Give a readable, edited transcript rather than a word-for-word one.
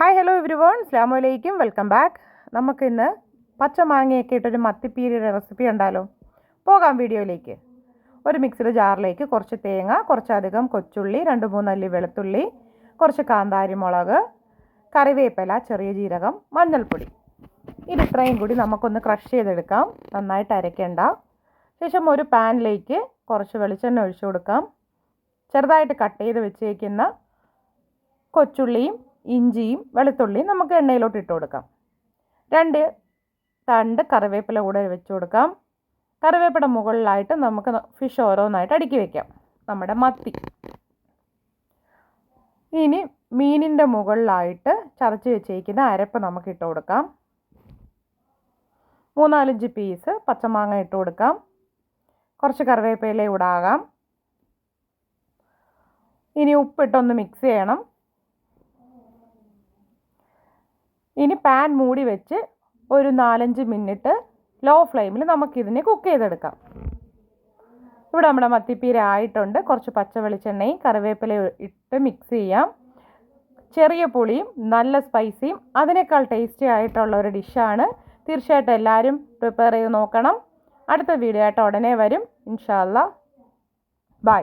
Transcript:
Hi hello everyone, അസ്സലാമു അലൈക്കും, welcome back. നമുക്കിന്ന് പച്ചമാങ്ങയൊക്കെ ഇട്ടൊരു മത്തിപ്പീരിയുടെ റെസിപ്പി ഉണ്ടല്ലോ. പോകാം വീഡിയോയിലേക്ക്. ഒരു മിക്സിയുടെ ജാറിലേക്ക് കുറച്ച് തേങ്ങ, കുറച്ചധികം കൊച്ചുള്ളി, 2-3 അല്ലി വെളുത്തുള്ളി, കുറച്ച് കാന്താരി മുളക്, കറിവേപ്പില, ചെറിയ ജീരകം, മഞ്ഞൾപ്പൊടി, ഇത് ഇത്രയും കൂടി നമുക്കൊന്ന് ക്രഷ് ചെയ്തെടുക്കാം. നന്നായിട്ട് അരയ്ക്കേണ്ട. ശേഷം ഒരു പാനിലേക്ക് കുറച്ച് വെളിച്ചെണ്ണ ഒഴിച്ചു കൊടുക്കാം. ചെറുതായിട്ട് കട്ട് ചെയ്ത് വെച്ചേക്കുന്ന കൊച്ചുള്ളിയും ഇഞ്ചിയും വെളുത്തുള്ളിയും നമുക്ക് എണ്ണയിലോട്ട് ഇട്ട് കൊടുക്കാം. 2 തണ്ട് കറിവേപ്പില കൂടെ വെച്ച് കൊടുക്കാം. കറിവേപ്പില മുകളിലായിട്ട് നമുക്ക് ഫിഷ് ഓരോന്നായിട്ട് അടുക്കി വയ്ക്കാം. നമ്മുടെ മത്തി. ഇനി മീനിൻ്റെ മുകളിലായിട്ട് ചതച്ച് വെച്ചേക്കുന്ന അരപ്പ് നമുക്ക് ഇട്ട് കൊടുക്കാം. 3-4 പീസ് പച്ചമാങ്ങ ഇട്ട് കൊടുക്കാം. കുറച്ച് കറിവേപ്പില ഇടാകാം. ഇനി ഉപ്പിട്ടൊന്ന് മിക്സ് ചെയ്യണം. ഇനി പാൻ മൂടി വെച്ച് ഒരു 4-5 മിനിറ്റ് ലോ ഫ്ലെയിമിൽ നമുക്കിതിനെ കുക്ക് ചെയ്തെടുക്കാം. ഇവിടെ നമ്മുടെ മത്തിപ്പീര ആയിട്ടുണ്ട്. കുറച്ച് പച്ച വെളിച്ചെണ്ണയും കറിവേപ്പിലയും ഇട്ട് മിക്സ് ചെയ്യാം. ചെറിയ പുളിയും നല്ല സ്പൈസിയും അതിനേക്കാൾ ടേസ്റ്റി ആയിട്ടുള്ള ഒരു ഡിഷാണ്. തീർച്ചയായിട്ടും എല്ലാവരും പ്രിപ്പയർ ചെയ്ത് നോക്കണം. അടുത്ത വീഡിയോ ആയിട്ട് ഉടനെ വരും. ഇൻഷാ അല്ലാ. ബൈ.